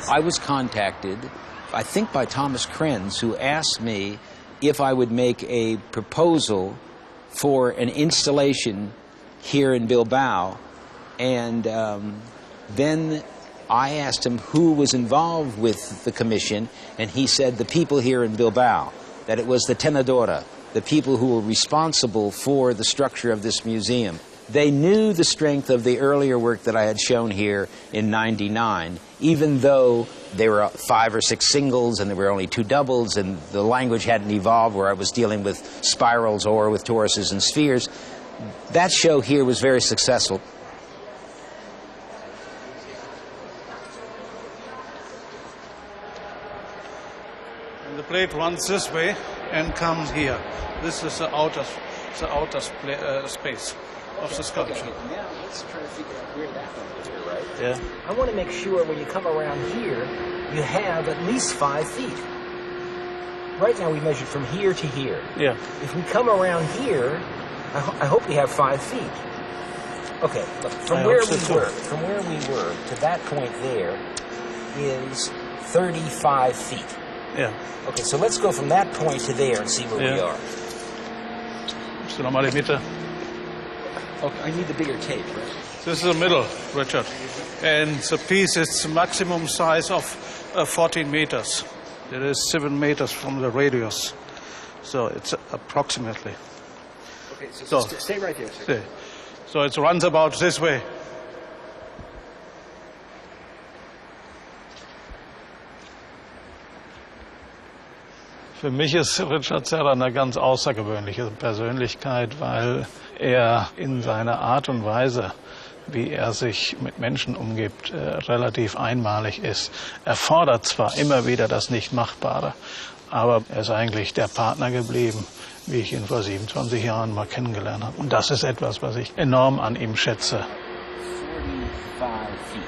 I was contacted, I think by Thomas Krenz, who asked me if I would make a proposal for an installation here in Bilbao. And then I asked him who was involved with the commission, and he said the people here in Bilbao, that it was the Tenedora, the people who were responsible for the structure of this museum. They knew the strength of the earlier work that I had shown here in '99, even though there were 5 or 6 singles and there were only 2 doubles and the language hadn't evolved where I was dealing with spirals or with toruses and spheres. That show here was very successful. And the plate runs this way and comes here. This is the outer space of the sculpture. Okay, now let's try to figure out where that one is, right? Yeah. I want to make sure when you come around here, you have at least 5 feet. Right now we measured from here to here. Yeah. If we come around here, I hope we have 5 feet. Okay, look, from where we were to that point there is 35 feet. Yeah. Okay, so let's go from that point to there and see where we are. So nochmal die Mitte. Okay, I need the bigger tape, right? This is the middle, Richard. And the piece is the maximum size of 14 meters. It is 7 meters from the radius. So it's approximately. Okay, so stay right there, sir. So it runs about this way. Für mich ist Richard Serra eine ganz außergewöhnliche Persönlichkeit, weil er in seiner Art und Weise, wie er sich mit Menschen umgibt, relativ einmalig ist. Er fordert zwar immer wieder das Nicht-Machbare, aber er ist eigentlich der Partner geblieben, wie ich ihn vor 27 Jahren mal kennengelernt habe. Und das ist etwas, was ich enorm an ihm schätze. 45 feet.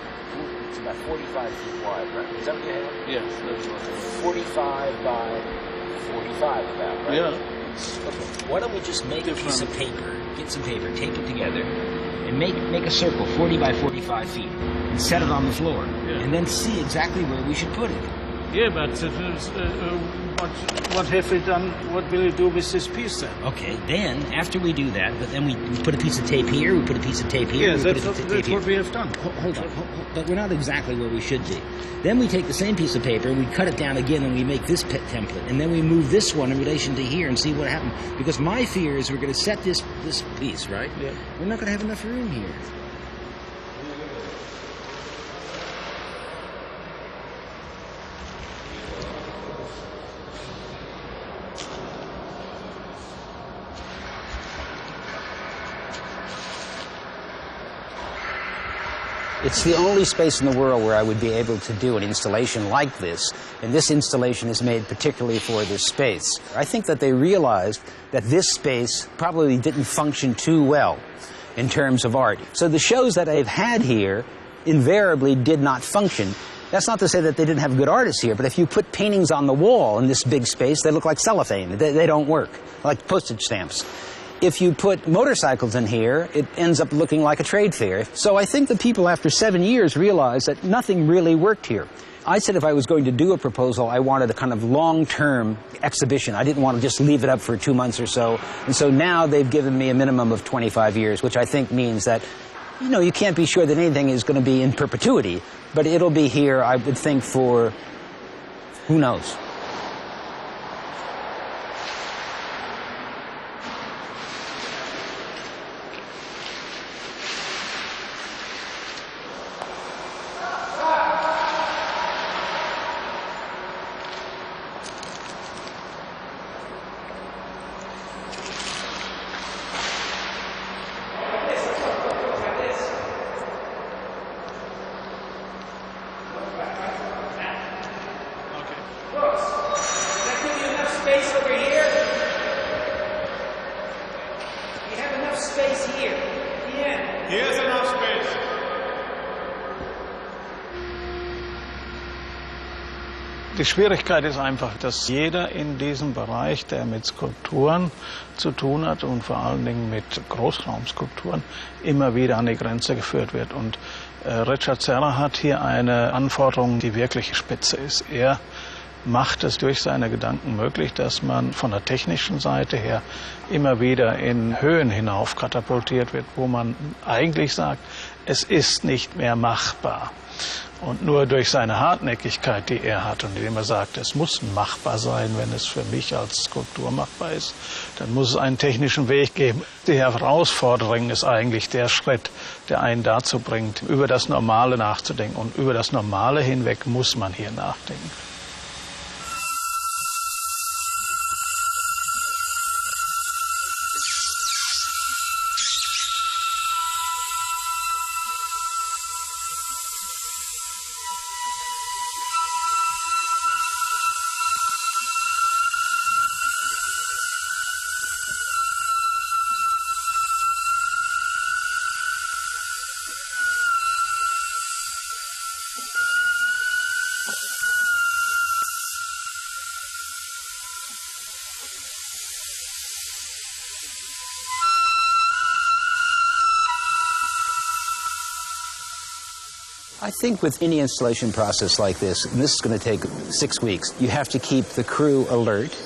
It's about 45 feet wide, right? Is that what you have? Yes. 45 by 45 about, right? Yeah. Okay. Why don't we just make a piece of paper, get some paper, tape it together, and make a circle 40 by 45 feet, and set it on the floor, and then see exactly where we should put it. Yeah, but what have we done? What will you do with this piece then? Okay, then after we do that, but then we put a piece of tape here, we put a piece of tape here. Yes, that's what we have done. Hold on, but we're not exactly where we should be. Then we take the same piece of paper and we cut it down again and we make this template, and then we move this one in relation to here and see what happens. Because my fear is we're going to set this piece, right? Yeah. We're not going to have enough room here. It's the only space in the world where I would be able to do an installation like this, and this installation is made particularly for this space. I think that they realized that this space probably didn't function too well in terms of art. So the shows that I've had here invariably did not function. That's not to say that they didn't have good artists here, but if you put paintings on the wall in this big space, they look like cellophane. They don't work, like postage stamps. If you put motorcycles in here, it ends up looking like a trade fair. So I think the people after 7 years realized that nothing really worked here. I said if I was going to do a proposal, I wanted a kind of long-term exhibition. I didn't want to just leave it up for 2 months or so. And so now they've given me a minimum of 25 years, which I think means that, you know, you can't be sure that anything is going to be in perpetuity, but it'll be here, I would think, for who knows. Die Schwierigkeit ist einfach, dass jeder in diesem Bereich, der mit Skulpturen zu tun hat und vor allen Dingen mit Großraumskulpturen, immer wieder an die Grenze geführt wird. Und Richard Serra hat hier eine Anforderung, die wirklich spitze ist. Er macht es durch seine Gedanken möglich, dass man von der technischen Seite her immer wieder in Höhen hinauf katapultiert wird, wo man eigentlich sagt, es ist nicht mehr machbar. Und nur durch seine Hartnäckigkeit, die er hat und indem er sagt, es muss machbar sein, wenn es für mich als Skulptur machbar ist, dann muss es einen technischen Weg geben. Die Herausforderung ist eigentlich der Schritt, der einen dazu bringt, über das Normale nachzudenken. Und über das Normale hinweg muss man hier nachdenken. I think with any installation process like this, and this is going to take 6 weeks, you have to keep the crew alert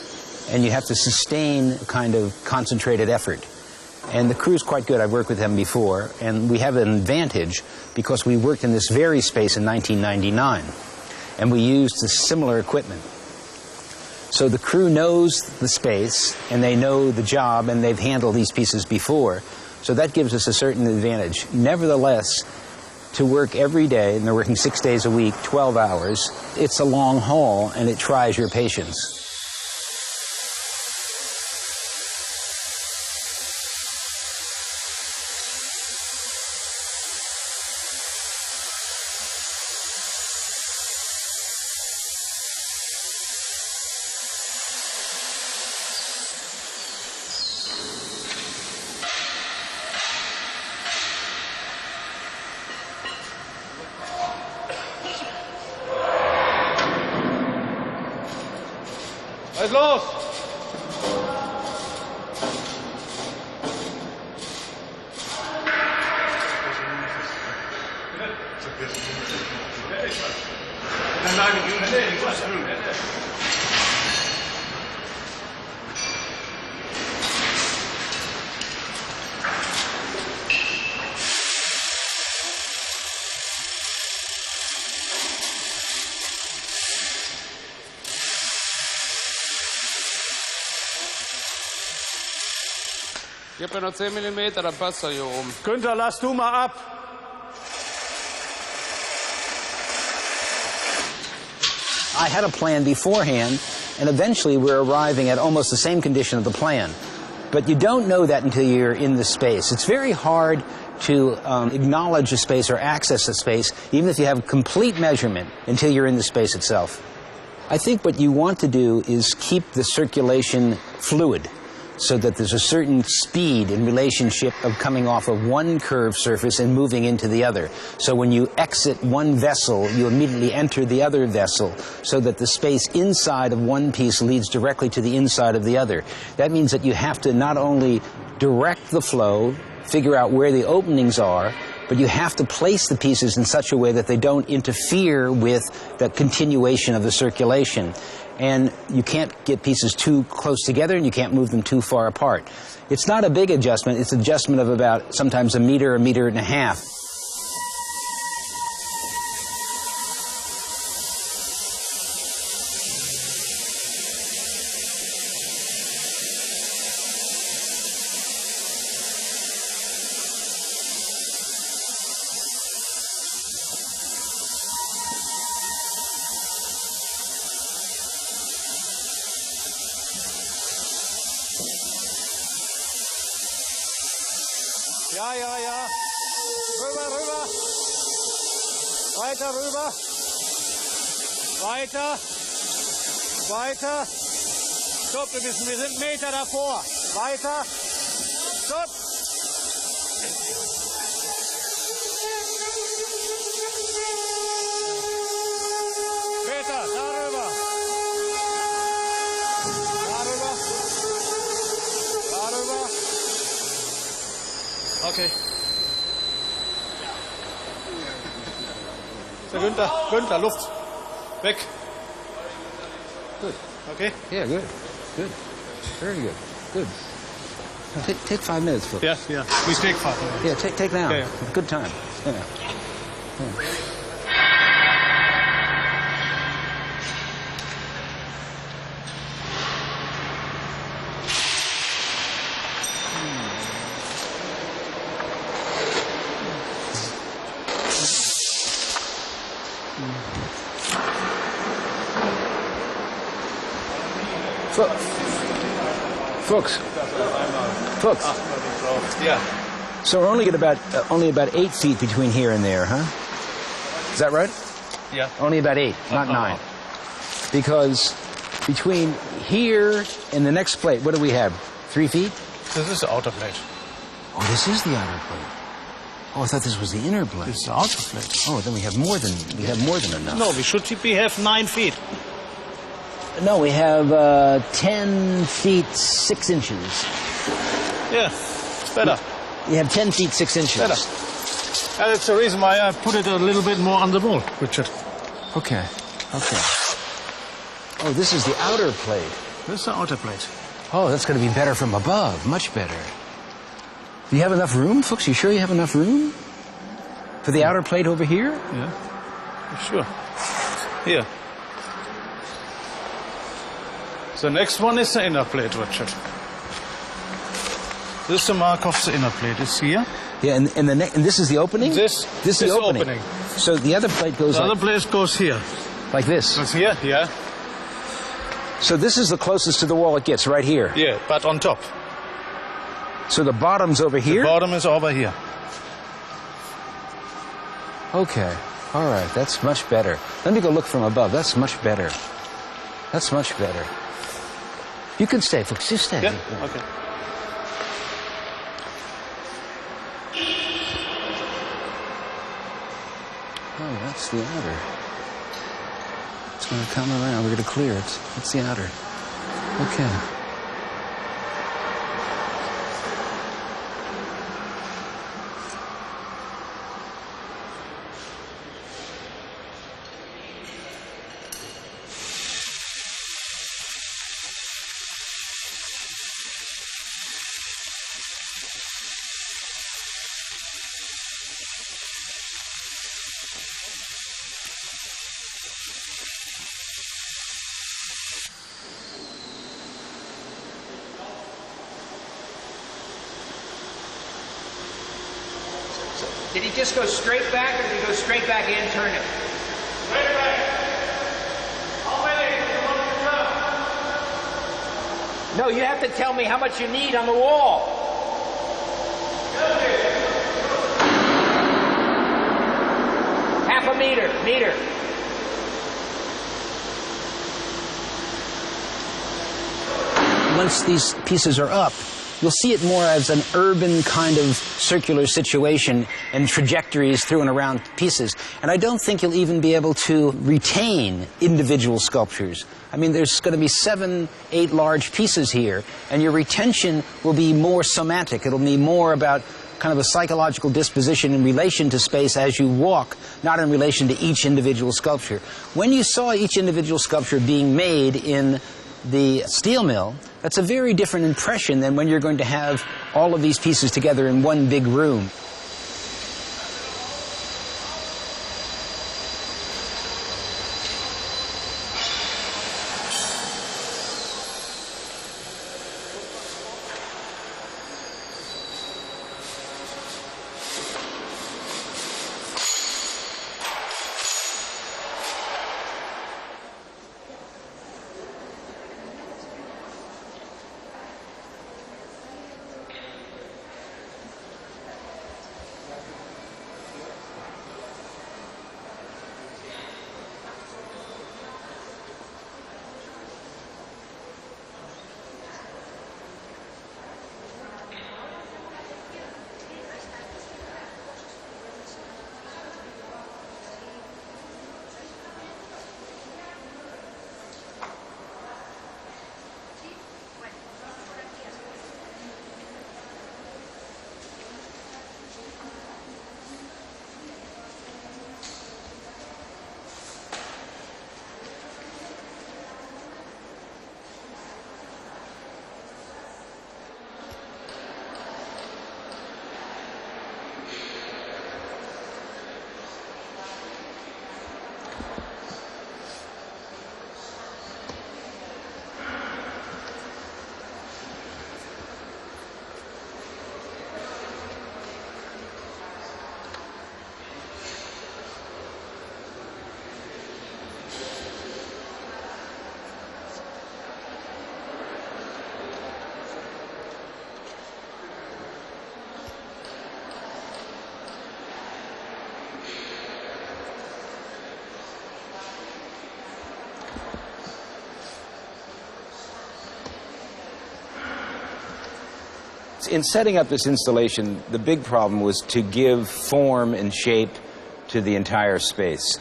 and you have to sustain a kind of concentrated effort. And the crew's quite good. I've worked with them before, and we have an advantage because we worked in this very space in 1999, and we used similar equipment. So the crew knows the space, and they know the job, and they've handled these pieces before. So that gives us a certain advantage. Nevertheless, to work every day, and they're working 6 days a week, 12 hours, it's a long haul, and it tries your patience. Was ist los? Gib mir noch 10 mm, dann passt er hier oben. Günther, lass du mal ab. I had a plan beforehand, and eventually we're arriving at almost the same condition of the plan. But you don't know that until you're in the space. It's very hard to acknowledge a space or access a space, even if you have complete measurement, until you're in the space itself. I think what you want to do is keep the circulation fluid, so that there's a certain speed in relationship of coming off of one curved surface and moving into the other. So when you exit one vessel, you immediately enter the other vessel, so that the space inside of one piece leads directly to the inside of the other. That means that you have to not only direct the flow, figure out where the openings are, but you have to place the pieces in such a way that they don't interfere with the continuation of the circulation. And you can't get pieces too close together, and you can't move them too far apart. It's not a big adjustment. It's an adjustment of about sometimes a meter and a half. Ja, ja, ja. Rüber, rüber. Weiter rüber. Weiter. Weiter. Stopp, wir sind einen Meter davor. Weiter. Stopp. Peter, darüber. Darüber. Darüber. Okay. Mr. Günther, Luft. Weg. Good. Okay? Yeah, good. Good. Very good. Good. Take 5 minutes, folks. Yeah. We take 5 minutes. Yeah, take now. Yeah. Good time. Yeah. Fuchs. Yeah. So we're only at only about 8 feet between here and there, huh? Is that right? Yeah. Only about 8, not 9. Because between here and the next plate, what do we have? 3 feet? This is the outer plate. Oh, this is the outer plate. Oh, I thought this was the inner plate. This is the outer plate. Oh, then we have more than enough. No, we have 9 feet. No, we have 10 feet 6 inches. Yeah, it's better. You have 10 feet 6 inches. Better. And it's the reason why I put it a little bit more on the wall, Richard. Okay. Oh, this is the outer plate. This is the outer plate. Oh, that's going to be better from above. Much better. Do you have enough room, folks? You sure you have enough room? For the outer plate over here? Yeah, sure. Here. The next one is the inner plate, Richard. This is the mark of the inner plate. It's here. Yeah, and this is the opening? This is the opening. So the other plate goes The other plate goes here. Like this? Goes here, yeah. So this is the closest to the wall it gets, right here? Yeah, but on top. So the bottom's over here? The bottom is over here. Okay. All right, that's much better. Let me go look from above. That's much better. That's much better. You can stay, folks. You stay. Yeah, okay. Oh, that's the outer. It's going to come around. We're going to clear it. That's the outer. Okay. Did he just go straight back, or did he go straight back and turn it? Straight back. How many? No, you have to tell me how much you need on the wall. Half a meter. Once these pieces are up, you'll see it more as an urban kind of circular situation and trajectories through and around pieces. And I don't think you'll even be able to retain individual sculptures. I mean, there's going to be 7, 8 large pieces here, and your retention will be more somatic. It'll be more about kind of a psychological disposition in relation to space as you walk, not in relation to each individual sculpture. When you saw each individual sculpture being made in the steel mill, that's a very different impression than when you're going to have all of these pieces together in one big room. In setting up this installation, the big problem was to give form and shape to the entire space.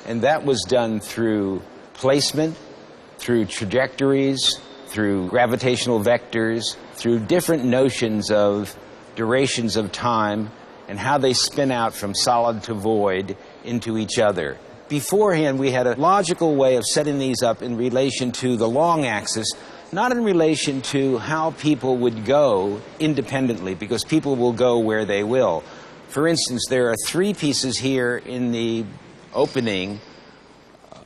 And that was done through placement, through trajectories, through gravitational vectors, through different notions of durations of time and how they spin out from solid to void into each other. Beforehand, we had a logical way of setting these up in relation to the long axis, not in relation to how people would go independently, because people will go where they will. For instance, there are 3 pieces here in the opening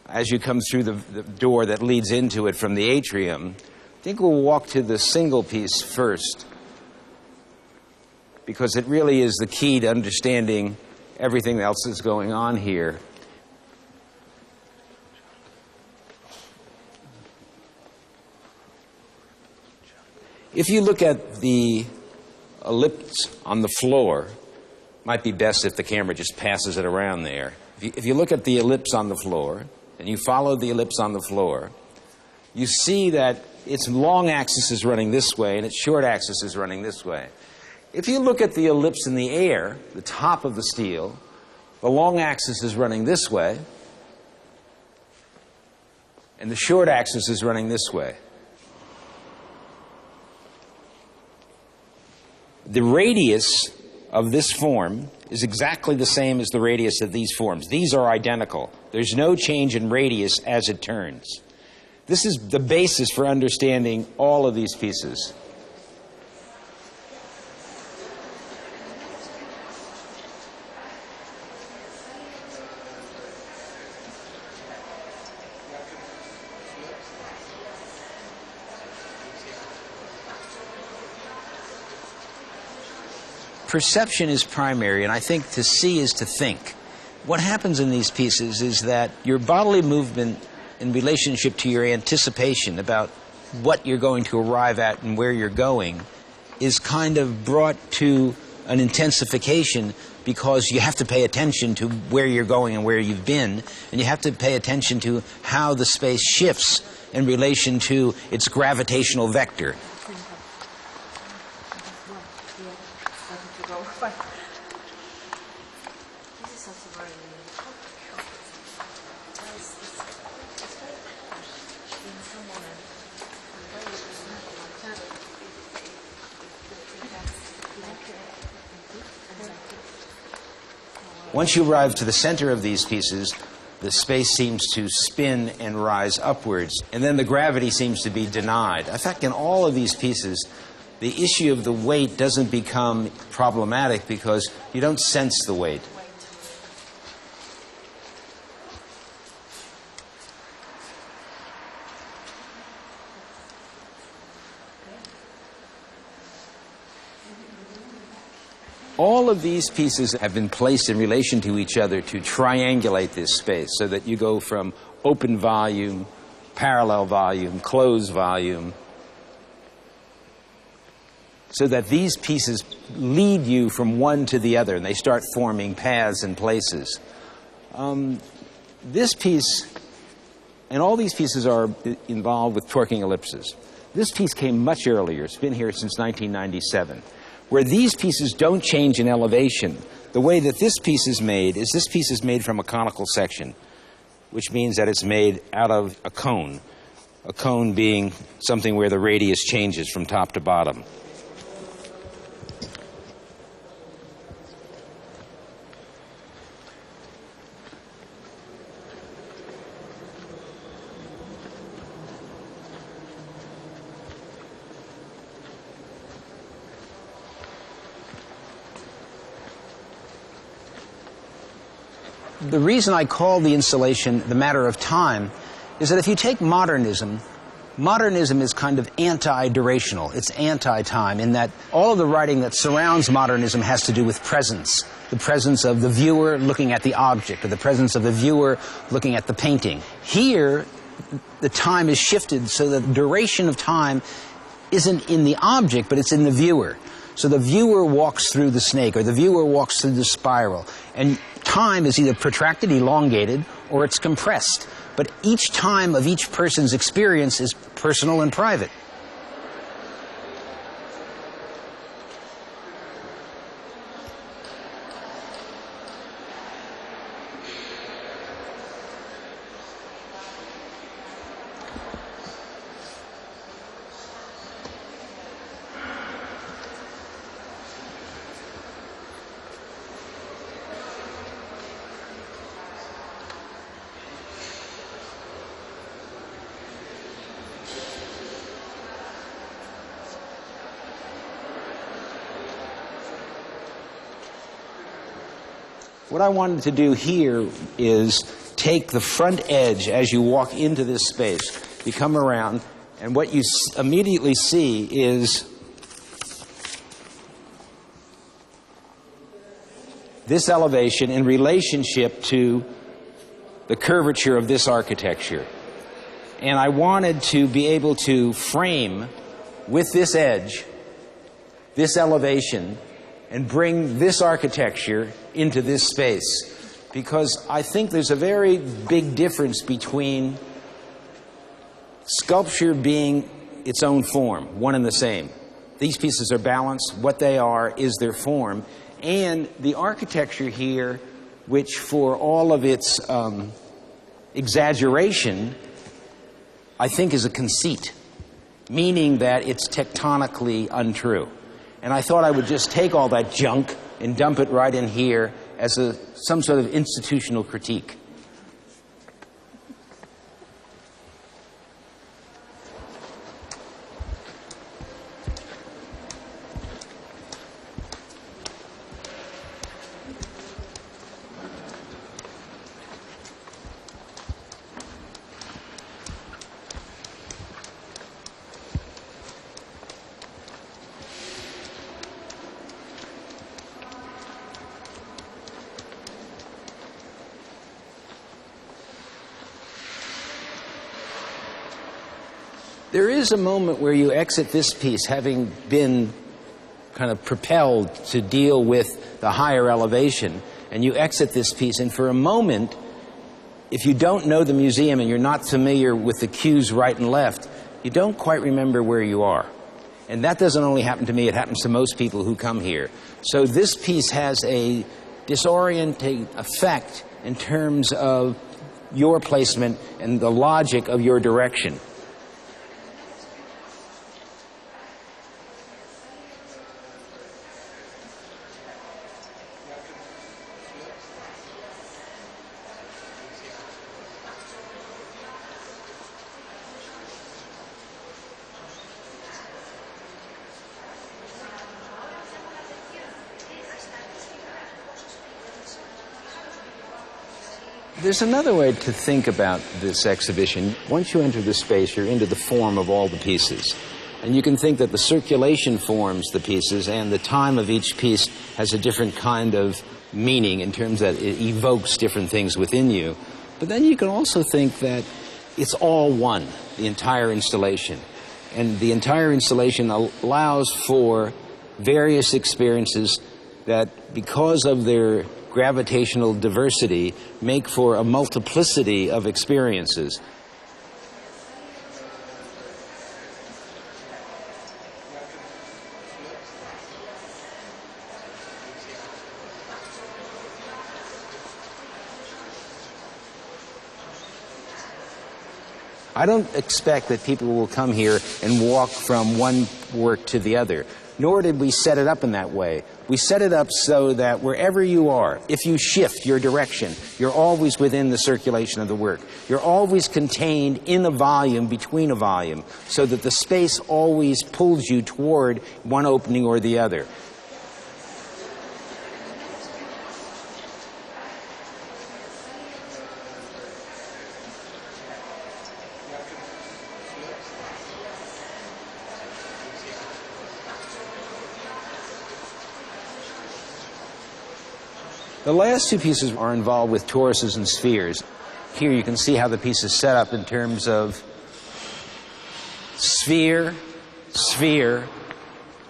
as you come through the door that leads into it from the atrium. I think we'll walk to the single piece first, because it really is the key to understanding everything else that's going on here. If you look at the ellipse on the floor, might be best if the camera just passes it around there. If you look at the ellipse on the floor, and you follow the ellipse on the floor, you see that its long axis is running this way and its short axis is running this way. If you look at the ellipse in the air, the top of the steel, the long axis is running this way, and the short axis is running this way. The radius of this form is exactly the same as the radius of these forms. These are identical. There's no change in radius as it turns. This is the basis for understanding all of these pieces. Perception is primary, and I think to see is to think. What happens in these pieces is that your bodily movement in relationship to your anticipation about what you're going to arrive at and where you're going is kind of brought to an intensification, because you have to pay attention to where you're going and where you've been, and you have to pay attention to how the space shifts in relation to its gravitational vector. Once you arrive to the center of these pieces, the space seems to spin and rise upwards, and then the gravity seems to be denied. In fact, in all of these pieces, the issue of the weight doesn't become problematic because you don't sense the weight. All of these pieces have been placed in relation to each other to triangulate this space, so that you go from open volume, parallel volume, closed volume, so that these pieces lead you from one to the other, and they start forming paths and places. This piece, and all these pieces are involved with torquing ellipses. This piece came much earlier. It's been here since 1997. Where these pieces don't change in elevation, the way that this piece is made from a conical section, which means that it's made out of a cone being something where the radius changes from top to bottom. The reason I call the installation The Matter of Time is that if you take modernism, modernism is kind of anti-durational. It's anti-time, in that all of the writing that surrounds modernism has to do with presence. The presence of the viewer looking at the object, or the presence of the viewer looking at the painting. Here, the time is shifted so that the duration of time isn't in the object, but it's in the viewer. So the viewer walks through the snake, or the viewer walks through the spiral, and time is either protracted, elongated, or it's compressed. But each time of each person's experience is personal and private. what I wanted to do here is take the front edge as you walk into this space. You come around, and what you immediately see is this elevation in relationship to the curvature of this architecture. And I wanted to be able to frame with this edge, this elevation, and bring this architecture into this space. Because I think there's a very big difference between sculpture being its own form, one and the same. These pieces are balanced. What they are is their form. And the architecture here, which for all of its exaggeration, I think is a conceit, meaning that it's tectonically untrue. And I thought I would just take all that junk and dump it right in here as some sort of institutional critique. There is a moment where you exit this piece having been kind of propelled to deal with the higher elevation, and you exit this piece, and for a moment, if you don't know the museum and you're not familiar with the cues right and left, you don't quite remember where you are. And that doesn't only happen to me, it happens to most people who come here. So this piece has a disorienting effect in terms of your placement and the logic of your direction. There's another way to think about this exhibition. Once you enter the space, you're into the form of all the pieces. And you can think that the circulation forms the pieces, and the time of each piece has a different kind of meaning in terms that it evokes different things within you. But then you can also think that it's all one, the entire installation. And the entire installation allows for various experiences that, because of their gravitational diversity, make for a multiplicity of experiences. I don't expect that people will come here and walk from one work to the other, nor did we set it up in that way. We set it up so that wherever you are, if you shift your direction, you're always within the circulation of the work. You're always contained in a volume between a volume, so that the space always pulls you toward one opening or the other. The last two pieces are involved with toruses and spheres. Here you can see how the piece is set up in terms of sphere, sphere,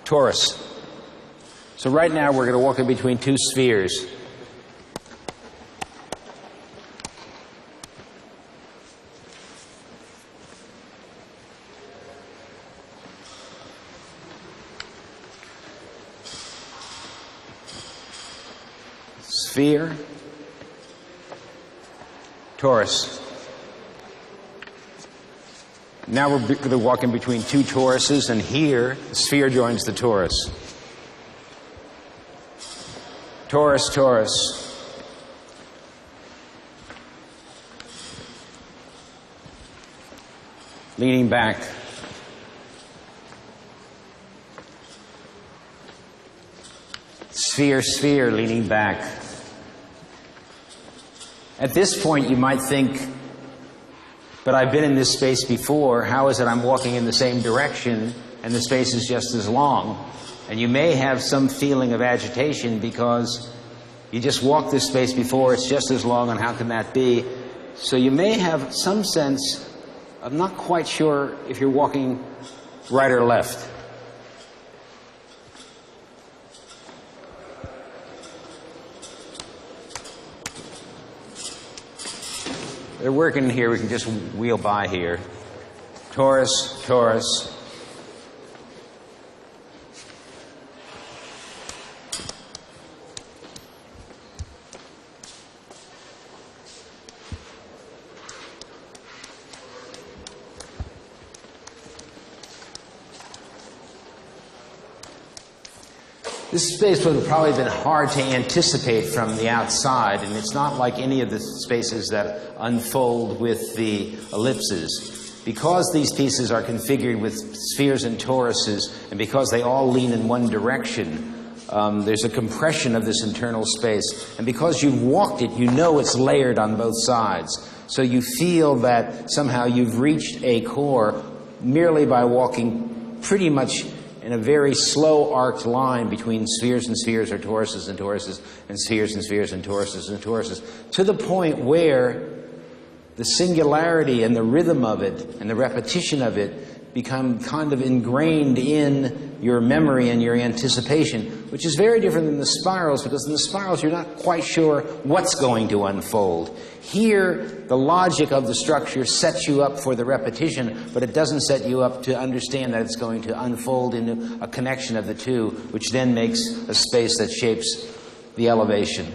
torus. So right now we're going to walk in between two spheres. Sphere, torus. Now we're going to walk in between two toruses, and here the sphere joins the torus. Torus, torus. Leaning back. Sphere, sphere, leaning back. At this point, you might think, but I've been in this space before. How is it I'm walking in the same direction and the space is just as long? And you may have some feeling of agitation because you just walked this space before, it's just as long, and how can that be? So you may have some sense of not quite sure if you're walking right or left. They're working here. We can just wheel by here. Taurus, Taurus. This space would have probably been hard to anticipate from the outside, and it's not like any of the spaces that unfold with the ellipses. Because these pieces are configured with spheres and toruses, and because they all lean in one direction, there's a compression of this internal space. And because you've walked it, you know it's layered on both sides. So you feel that somehow you've reached a core merely by walking pretty much in a very slow arced line between spheres and spheres, or toruses and toruses, and spheres and spheres, and toruses and toruses, to the point where the singularity and the rhythm of it and the repetition of it become kind of ingrained in your memory and your anticipation, which is very different than the spirals, because in the spirals you're not quite sure what's going to unfold. Here, the logic of the structure sets you up for the repetition, but it doesn't set you up to understand that it's going to unfold into a connection of the two, which then makes a space that shapes the elevation.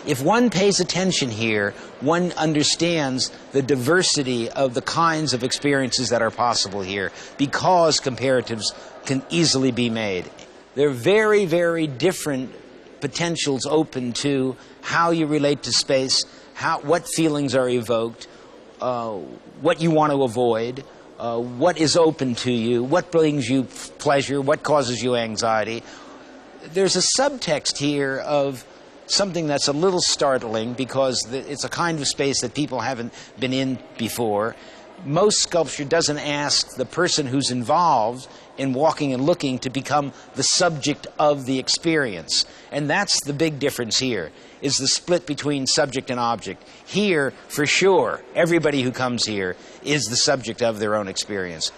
If one pays attention here, one understands the diversity of the kinds of experiences that are possible here, because comparatives can easily be made. There are very, very different potentials open to how you relate to space, what feelings are evoked, what you want to avoid, what is open to you, what brings you pleasure, what causes you anxiety. There's a subtext here of something that's a little startling, because it's a kind of space that people haven't been in before. Most sculpture doesn't ask the person who's involved in walking and looking to become the subject of the experience. And that's the big difference here, is the split between subject and object. Here, for sure, everybody who comes here is the subject of their own experience.